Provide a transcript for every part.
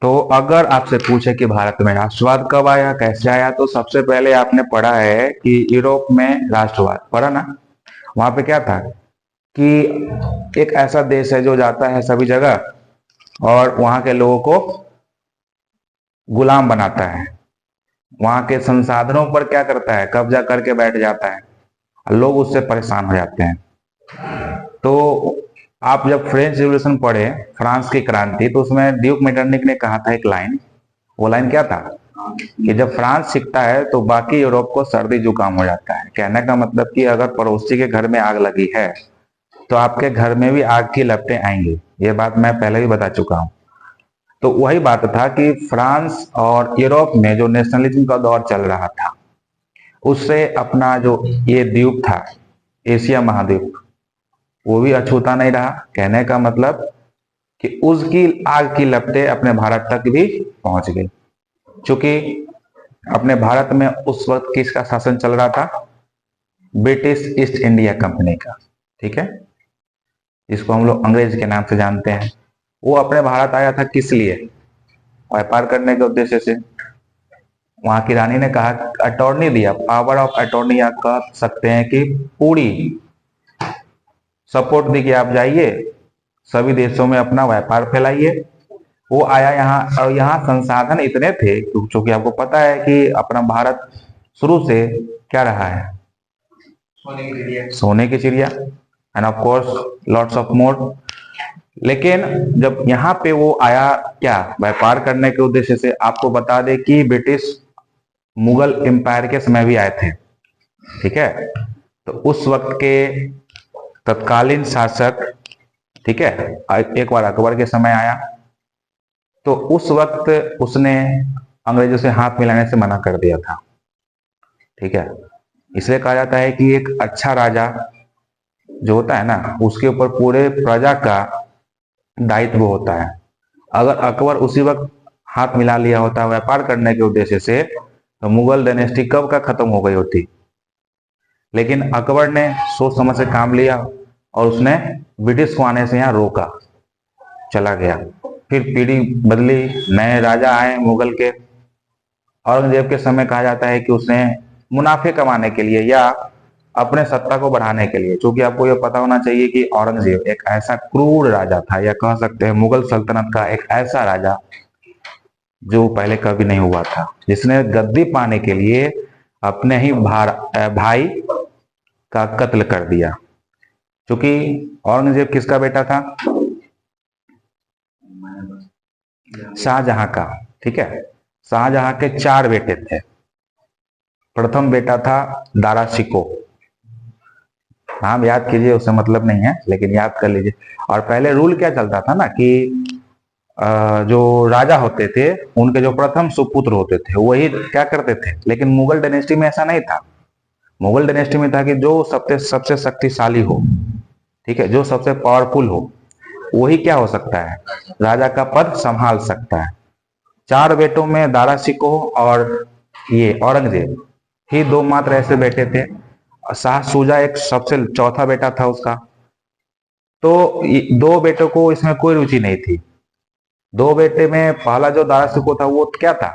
तो अगर आपसे पूछे कि भारत में राष्ट्रवाद कब आया, कैसे आया, तो सबसे पहले आपने पढ़ा है कि यूरोप में राष्ट्रवाद पढ़ा ना। वहां पे क्या था कि एक ऐसा देश है जो जाता है सभी जगह और वहां के लोगों को गुलाम बनाता है, वहां के संसाधनों पर क्या करता है, कब्जा करके बैठ जाता है, लोग उससे परेशान हो जाते हैं। तो आप जब फ्रेंच रिवॉल्यूशन पढ़े, फ्रांस की क्रांति, तो उसमें ड्यूक मेटरनिक ने कहा था एक लाइन, वो लाइन क्या था कि जब फ्रांस सीखता है तो बाकी यूरोप को सर्दी जुकाम हो जाता है। कहने का मतलब कि अगर पड़ोसी के घर में आग लगी है तो आपके घर में भी आग की लपटें आएंगी। ये बात मैं पहले भी बता चुका हूं। तो वही बात था कि फ्रांस और यूरोप में जो नेशनलिज्म का दौर चल रहा था, उससे अपना जो ये द्वीप था, एशिया महाद्वीप, वो भी अछूता नहीं रहा। कहने का मतलब कि उसकी आग की लपटें अपने भारत तक भी पहुंच गई। चूंकि अपने भारत में उस वक्त किसका शासन चल रहा था, ब्रिटिश ईस्ट इंडिया कंपनी का, ठीक है, जिसको हम लोग अंग्रेज के नाम से जानते हैं। वो अपने भारत आया था किस लिए, व्यापार करने के उद्देश्य से। वहां की रानी ने कहा, अटॉर्नी दिया, पावर ऑफ अटॉर्नी आप कह सकते हैं कि पूरी सपोर्ट दी कि आप जाइए सभी देशों में अपना व्यापार फैलाइए। वो आया यहाँ और यहाँ संसाधन इतने थे, क्योंकि आपको पता है कि अपना भारत शुरू से क्या रहा है, सोने की चिड़िया, end of course lots of more. लेकिन जब यहाँ पे वो आया क्या, व्यापार करने के उद्देश्य से। आपको बता दे कि ब्रिटिश मुगल एम्पायर के समय भी आए थे, ठीक है। तो उस वक्त के तत्कालीन शासक, ठीक है, एक बार अकबर के समय आया, तो उस वक्त उसने अंग्रेजों से हाथ मिलाने से मना कर दिया था, ठीक है। इसलिए कहा जाता है कि एक अच्छा राजा जो होता है ना, उसके ऊपर पूरे प्रजा का दायित्व होता है। अगर अकबर उसी वक्त हाथ मिला लिया होता व्यापार करने के उद्देश्य से, तो मुगल डायनेस्टी कब का खत्म हो गई होती। लेकिन अकबर ने सोच समझ से काम लिया और उसने ब्रिटिश को आने से यहाँ रोका, चला गया। फिर पीढ़ी बदली, नए राजा आए मुगल के। औरंगजेब के समय कहा जाता है कि उसने मुनाफे कमाने के लिए या अपने सत्ता को बढ़ाने के लिए, क्योंकि आपको यह पता होना चाहिए कि औरंगजेब एक ऐसा क्रूर राजा था, या कह सकते हैं मुगल सल्तनत का एक ऐसा राजा जो पहले कभी नहीं हुआ था, जिसने गद्दी पाने के लिए अपने ही भाई का कत्ल कर दिया। क्योंकि औरंगजेब किसका बेटा था, शाहजहां का, ठीक है। शाहजहां के 4 बेटे थे। प्रथम बेटा था दारा शिको, नाम याद कीजिए, उससे मतलब नहीं है, लेकिन याद कर लीजिए। और पहले रूल क्या चलता था ना कि जो राजा होते थे उनके जो प्रथम सुपुत्र होते थे वही क्या करते थे। लेकिन मुगल डायनेस्टी में ऐसा नहीं था। मुगल डायनेस्टी में था कि जो सबसे सबसे शक्तिशाली हो, ठीक है, जो सबसे पावरफुल हो, वही क्या हो सकता है, राजा का पद संभाल सकता है। 4 बेटों में दारा शिकोह और ये औरंगजेब ही 2 मात्र ऐसे बेटे थे। शाह सूजा एक सबसे चौथा बेटा था उसका। तो 2 बेटों को इसमें कोई रुचि नहीं थी। 2 बेटे में पहला जो दारा शिकोह था वो क्या था,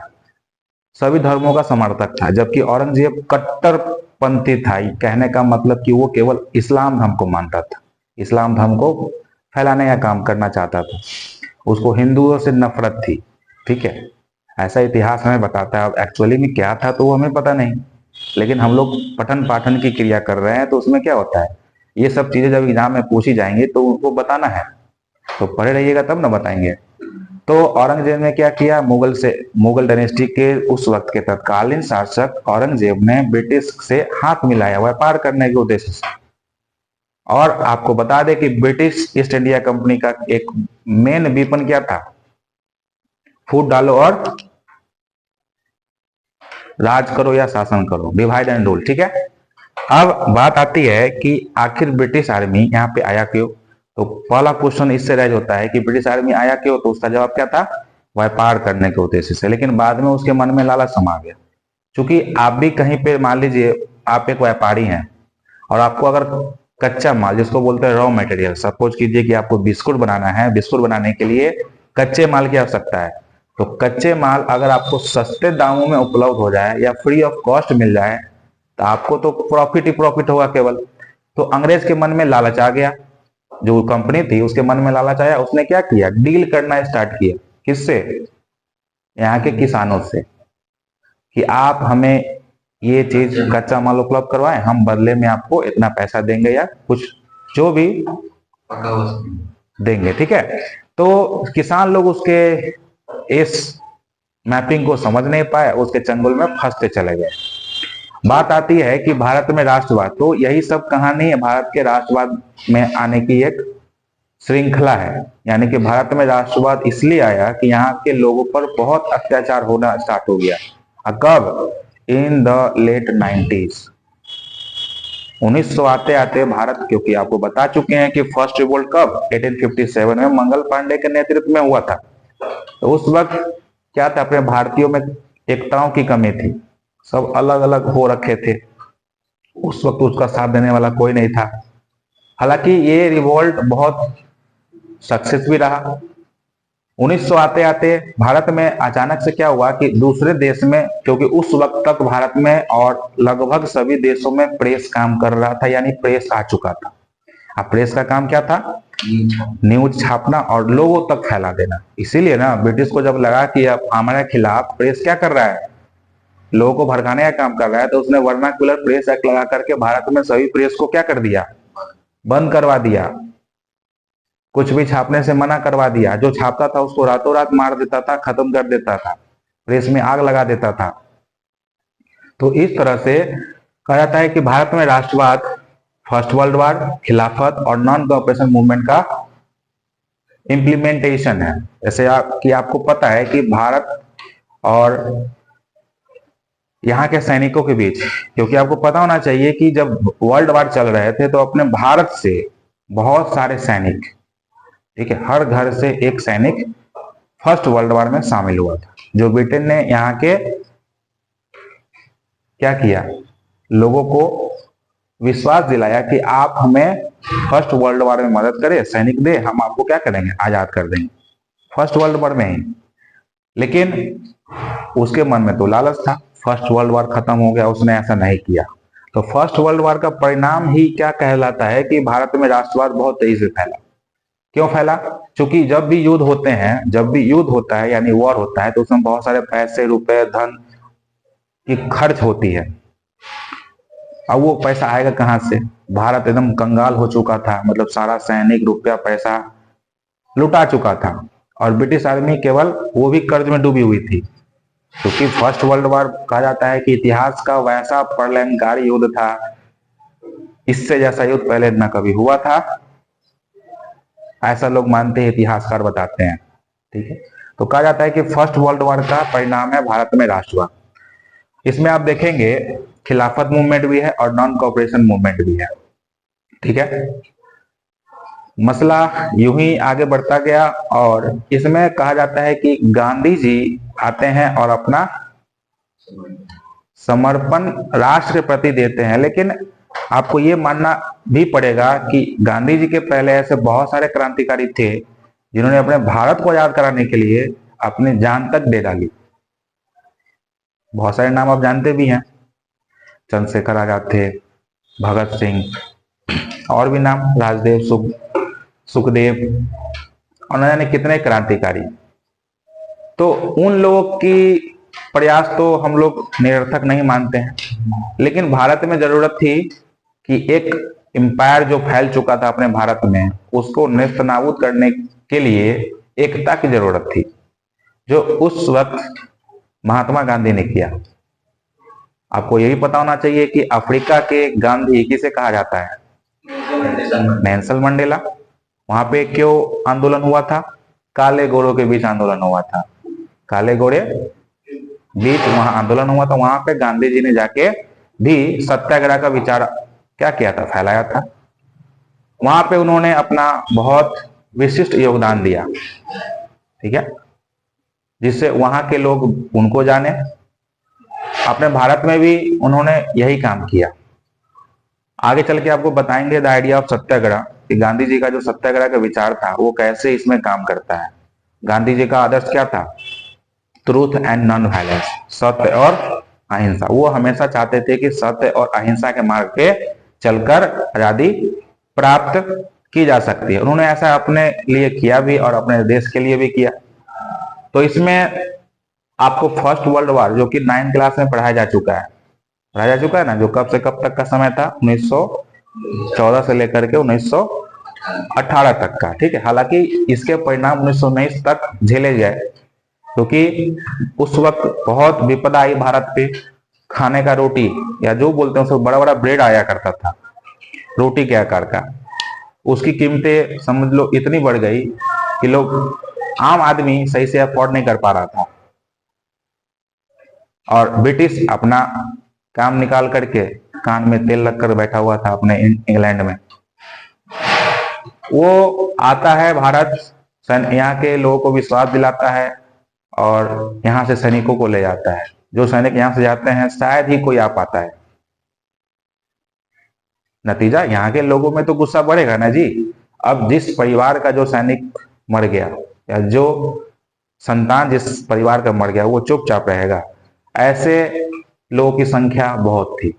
सभी धर्मों का समर्थक था, जबकि औरंगजेब कट्टरपंथी था। कहने का मतलब कि वो केवल इस्लाम धर्म को मानता था, इस्लाम धर्म को फैलाने का काम करना चाहता था। उसको हिंदुओं से नफरत थी, ठीक है। ऐसा इतिहास हमें बताता है। अब एक्चुअली में क्या था तो वो हमें पता नहीं, लेकिन हम लोग पठन पाठन की क्रिया कर रहे हैं, तो उसमें क्या होता है, ये सब चीजें जब एग्जाम में पूछी जाएंगी तो उनको बताना है, तो पढ़े रहिएगा तब ना बताएंगे। तो औरंगजेब ने क्या किया, मुगल डायनेस्टी के उस वक्त के तत्कालीन शासक औरंगजेब ने ब्रिटिश से हाथ मिलाया व्यापार करने के उद्देश्य से। और आपको बता दें कि ब्रिटिश ईस्ट इंडिया कंपनी का एक मेन वेपन क्या था, फूट डालो और राज करो या शासन करो, डिवाइड एंड रूल, ठीक है। अब बात आती है कि आखिर ब्रिटिश आर्मी यहाँ पे आया क्यों। तो पहला क्वेश्चन इससे रेज होता है कि ब्रिटिश आर्मी आया क्यों, तो उसका जवाब क्या था, व्यापार करने के उद्देश्य से। लेकिन बाद में उसके मन में लालच समा गया। क्योंकि आप भी कहीं पे मान लीजिए आप एक व्यापारी हैं और आपको अगर कच्चा माल, जिसको बोलते हैं रॉ मटेरियल, सपोज कीजिए कि आपको बिस्कुट बनाना है, बिस्कुट बनाने के लिए कच्चे माल की आवश्यकता है। तो कच्चे माल अगर आपको सस्ते दामों में उपलब्ध हो जाए या फ्री ऑफ कॉस्ट मिल जाए तो आपको तो प्रॉफिट ही प्रॉफिट होगा केवल। तो अंग्रेज के मन में लालच आ गया, जो कंपनी थी उसके मन में लालच आया, उसने क्या किया, डील करना स्टार्ट किया। किससे? यहाँ के किसानों से, कि आप हमें ये चीज कच्चा माल उपलब्ध करवाएं, हम बदले में आपको इतना पैसा देंगे या कुछ जो भी देंगे, ठीक है। तो किसान लोग उसके इस मैपिंग को समझ नहीं पाए, उसके चंगुल में फंसते चले गए। बात आती है कि भारत में राष्ट्रवाद, तो यही सब कहानी है भारत के राष्ट्रवाद में आने की एक श्रृंखला है। यानी कि भारत में राष्ट्रवाद इसलिए आया कि यहाँ के लोगों पर बहुत अत्याचार होना स्टार्ट हो गया। कब? In the late 90s। 1900 आते आते भारत, क्योंकि आपको बता चुके हैं कि फर्स्ट रिवोल्ट कब 1857 में मंगल पांडे के नेतृत्व में हुआ था। तो उस वक्त क्या था, अपने भारतीयों में एकताओं की कमी थी, सब अलग अलग हो रखे थे। उस वक्त उसका साथ देने वाला कोई नहीं था। हालांकि ये रिवोल्ट बहुत सक्सेस भी रहा। 1900 आते आते भारत में अचानक से क्या हुआ कि दूसरे देश में, क्योंकि उस वक्त तक भारत में और लगभग सभी देशों में प्रेस काम कर रहा था, यानी प्रेस आ चुका था। अब प्रेस का काम क्या था? न्यूज छापना और लोगों तक फैला देना। इसीलिए ना ब्रिटिश को जब लगा कि अब हमारे खिलाफ प्रेस क्या कर रहा है, लोगों को भड़काने का काम कर रहा है, तो उसने वर्नाक्युलर प्रेस एक्ट लगा करके भारत में सभी प्रेस को क्या कर दिया, बंद करवा दिया। कुछ भी छापने से मना करवा दिया। जो छापता था उसको रातों रात मार देता था, खत्म कर देता था, प्रेस में आग लगा देता था। तो इस तरह से कहा जाता है कि भारत में राष्ट्रवाद, फर्स्ट वर्ल्ड वार, खिलाफत और नॉन कोऑपरेशन मूवमेंट का इंप्लीमेंटेशन है। जैसे आपको पता है कि भारत और यहाँ के सैनिकों के बीच, क्योंकि आपको पता होना चाहिए कि जब वर्ल्ड वार चल रहे थे तो अपने भारत से बहुत सारे सैनिक, ठीक है, हर घर से एक सैनिक फर्स्ट वर्ल्ड वार में शामिल हुआ था। जो ब्रिटेन ने यहाँ के क्या किया, लोगों को विश्वास दिलाया कि आप हमें फर्स्ट वर्ल्ड वार में मदद करें, सैनिक दे, हम आपको क्या करेंगे, आजाद कर देंगे, फर्स्ट वर्ल्ड वार में ही। लेकिन उसके मन में तो लालच था, फर्स्ट वर्ल्ड वार खत्म हो गया, उसने ऐसा नहीं किया। तो फर्स्ट वर्ल्ड वार का परिणाम ही क्या कहलाता है कि भारत में राष्ट्रवाद बहुत तेजी से फैला। क्यों फैला? क्योंकि जब भी युद्ध होते हैं, जब भी युद्ध होता है यानी वॉर होता है, तो उसमें बहुत सारे पैसे, रुपए, धन की खर्च होती है। अब वो पैसा आएगा कहां से? भारत एकदम कंगाल हो चुका था, मतलब सारा सैनिक, रुपया, पैसा लुटा चुका था, और ब्रिटिश आर्मी केवल वो भी कर्ज में डूबी हुई थी। क्योंकि फर्स्ट वर्ल्ड वार कहा जाता है कि इतिहास का वैसा प्रलयंकारी युद्ध था, इससे जैसा युद्ध पहले न कभी हुआ था, ऐसा लोग मानते हैं, इतिहासकार बताते हैं, ठीक है। तो कहा जाता है कि फर्स्ट वर्ल्ड वार का परिणाम है भारत में राष्ट्रवाद। इसमें आप देखेंगे खिलाफत मूवमेंट भी है और नॉन कोऑपरेशन मूवमेंट भी है, ठीक है। मसला यूं ही आगे बढ़ता गया और इसमें कहा जाता है कि गांधी जी आते हैं और अपना समर्पण राष्ट्र के प्रति देते हैं। लेकिन आपको ये मानना भी पड़ेगा कि गांधी जी के पहले ऐसे बहुत सारे क्रांतिकारी थे जिन्होंने अपने भारत को आजाद कराने के लिए अपनी जान तक दे डाली। बहुत सारे नाम आप जानते भी हैं, चंद्रशेखर आजाद थे, भगत सिंह, और भी नाम, राजदेव, सुखदेव, और न जाने कितने क्रांतिकारी। तो उन लोगों की प्रयास तो हम लोग निरर्थक नहीं मानते हैं, लेकिन भारत में जरूरत थी कि एक एम्पायर जो फैल चुका था अपने भारत में, उसको नेस्तनाबूद करने के लिए एकता की जरूरत थी, जो उस वक्त महात्मा गांधी ने किया। आपको यही पता होना चाहिए कि अफ्रीका के गांधी किसे कहा जाता है? Nelson Mandela. वहां पे क्यों आंदोलन हुआ था? काले गोरों के बीच आंदोलन हुआ था, काले गोरे बीच वहां आंदोलन हुआ था। वहां पे गांधी जी ने जाके भी सत्याग्रह का विचार क्या किया था, फैलाया था। वहां पे उन्होंने अपना बहुत विशिष्ट योगदान दिया, ठीक है, जिससे वहां के लोग उनको जाने। अपने भारत में भी उन्होंने यही काम किया। आगे चल के आपको बताएंगे द आइडिया ऑफ सत्याग्रह, कि गांधी जी का जो सत्याग्रह का विचार था वो कैसे इसमें काम करता है। गांधी जी का आदर्श क्या था? ट्रूथ एंड नॉन वायलेंस, सत्य और अहिंसा। वो हमेशा चाहते थे कि सत्य और अहिंसा के मार्ग पे चलकर आजादी प्राप्त की जा सकती है। उन्होंने ऐसा अपने लिए किया भी और अपने देश के लिए भी किया। तो इसमें आपको फर्स्ट वर्ल्ड वॉर, जो कि 9th क्लास में पढ़ाया जा चुका है ना, जो कब से कब तक का समय था, 1914 से लेकर के 1918 तक का, ठीक है। हालांकि इसके परिणाम 1919 तक झेले गए, क्योंकि उस वक्त बहुत विपदा आई भारत पे। खाने का रोटी, या जो बोलते हैं उसको, बड़ा बड़ा ब्रेड आया करता था रोटी के आकार का। उसकी कीमतें समझ लो इतनी बढ़ गई कि लोग, आम आदमी सही से अफोर्ड नहीं कर पा रहा था। और ब्रिटिश अपना काम निकाल करके कान में तेल रखकर बैठा हुआ था अपने इंग्लैंड में। वो आता है भारत, यहाँ के लोगों को विश्वास दिलाता है और यहाँ से सैनिकों को ले जाता है। जो सैनिक यहाँ से जाते हैं शायद ही कोई आ पाता है। नतीजा, यहाँ के लोगों में तो गुस्सा बढ़ेगा ना जी। अब जिस परिवार का जो सैनिक मर गया, या जो संतान जिस परिवार का मर गया, वो चुपचाप रहेगा। ऐसे लोगों की संख्या बहुत थी।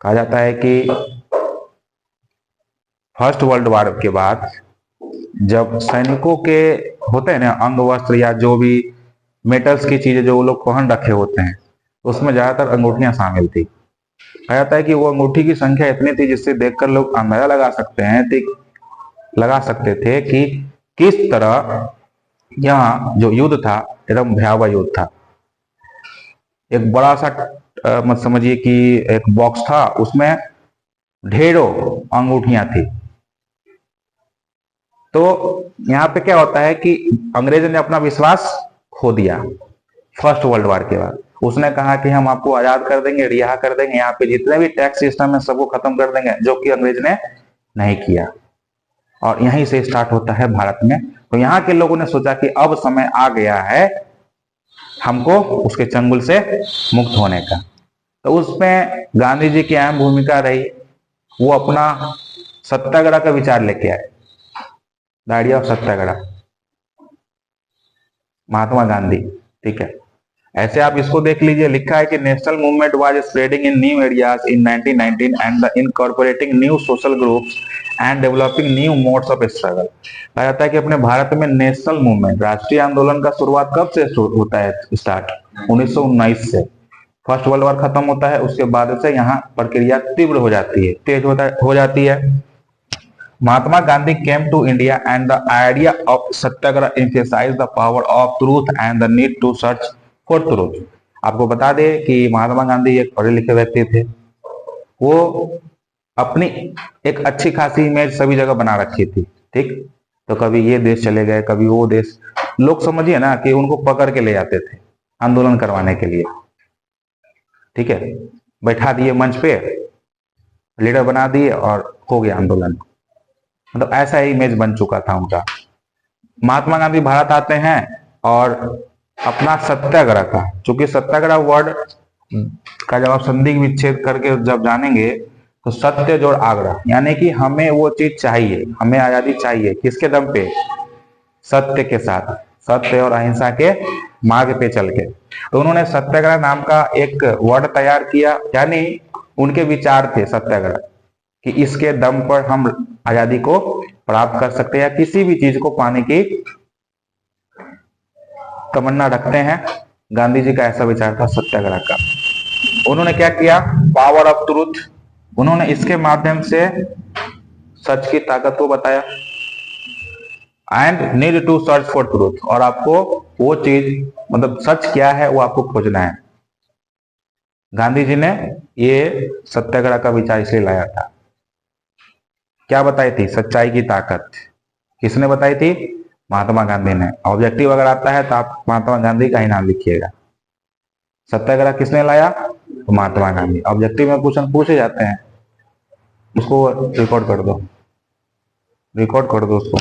कहा जाता है कि फर्स्ट वर्ल्ड वॉर के बाद जब सैनिकों के होते हैं ना अंग वस्त्र, या जो भी मेटल्स की चीजें जो वो लोग पहन रखे होते हैं, उसमें ज्यादातर अंगूठियां शामिल थी। कहा जाता है कि वो अंगूठी की संख्या इतनी थी जिससे देखकर लोग अंदाजा लगा सकते थे कि किस तरह यहाँ जो युद्ध था एकदम भयावह युद्ध था। एक बड़ा सा मत समझिए कि एक बॉक्स था, उसमें ढेरों अंगूठियां थी। तो यहाँ पे क्या होता है कि अंग्रेज ने अपना विश्वास खो दिया फर्स्ट वर्ल्ड वॉर के बाद। उसने कहा कि हम आपको आजाद कर देंगे, रिहा कर देंगे, यहाँ पे जितने भी टैक्स सिस्टम है सबको खत्म कर देंगे, जो कि अंग्रेज ने नहीं किया। और यहीं से स्टार्ट होता है भारत में। तो यहाँ के लोगों ने सोचा कि अब समय आ गया है हमको उसके चंगुल से मुक्त होने का। तो उसमें गांधी जी की अहम भूमिका रही। वो अपना सत्याग्रह का विचार लेके आए, द आइडिया ऑफ सत्याग्रह, महात्मा गांधी, ठीक है। ऐसे आप इसको देख लीजिए, लिखा है कि national movement was spreading in new areas in 1919 and the incorporating new social groups and developing new modes of struggle. कहा जाता है कि अपने भारत में नेशनल मूवमेंट, राष्ट्रीय आंदोलन का शुरुआत कब से होता है? स्टार्ट 1919 से। फर्स्ट वर्ल्ड वॉर खत्म होता है, उसके बाद से यहाँ प्रक्रिया तीव्र हो जाती है, तेज हो जाती है। Mahatma Gandhi came to India and the idea of Satyagraha emphasized the power of truth and the need to search for truth। आपको बता दें कि महात्मा गांधी एक पढ़े लिखे व्यक्ति थे। वो अपनी एक अच्छी खासी इमेज सभी जगह बना रखी थी, ठीक। तो कभी ये देश चले गए, कभी वो देश, लोग समझिए ना कि उनको पकड़ के ले जाते थे आंदोलन करवाने के लिए, ठीक है। बैठा दिए मंच पे, लीडर बना दिए और हो गया आंदोलन। मतलब ऐसा ही इमेज बन चुका था उनका। महात्मा गांधी भारत आते हैं और अपना सत्याग्रह का, चूंकि सत्याग्रह वर्ड का जब आप संधि विच्छेद करके जब जानेंगे तो सत्य जोड़ आग्रह, यानी कि हमें वो चीज चाहिए, हमें आजादी चाहिए। किसके दम पे? सत्य के साथ, सत्य और अहिंसा के मार्ग पे चल के। तो उन्होंने सत्याग्रह नाम का एक वर्ड तैयार किया, यानी उनके विचार थे सत्याग्रह कि इसके दम पर हम आजादी को प्राप्त कर सकते हैं, या किसी भी चीज को पाने की तमन्ना रखते हैं। गांधी जी का ऐसा विचार था सत्याग्रह का। उन्होंने क्या किया? पावर ऑफ ट्रूथ, उन्होंने इसके माध्यम से सच की ताकत को बताया। And need to search for truth, और आपको वो चीज, मतलब सच क्या है वो आपको खोजना है। गांधी जी ने ये सत्याग्रह का विचार इसलिए लाया था। क्या बताई थी? सच्चाई की ताकत। किसने बताई थी? महात्मा गांधी ने। ऑब्जेक्टिव अगर आता है तो आप महात्मा गांधी का ही नाम लिखिएगा। सत्याग्रह किसने लाया? तो महात्मा गांधी। ऑब्जेक्टिव में क्वेश्चन पूछे जाते हैं, उसको रिकॉर्ड कर दो उसको।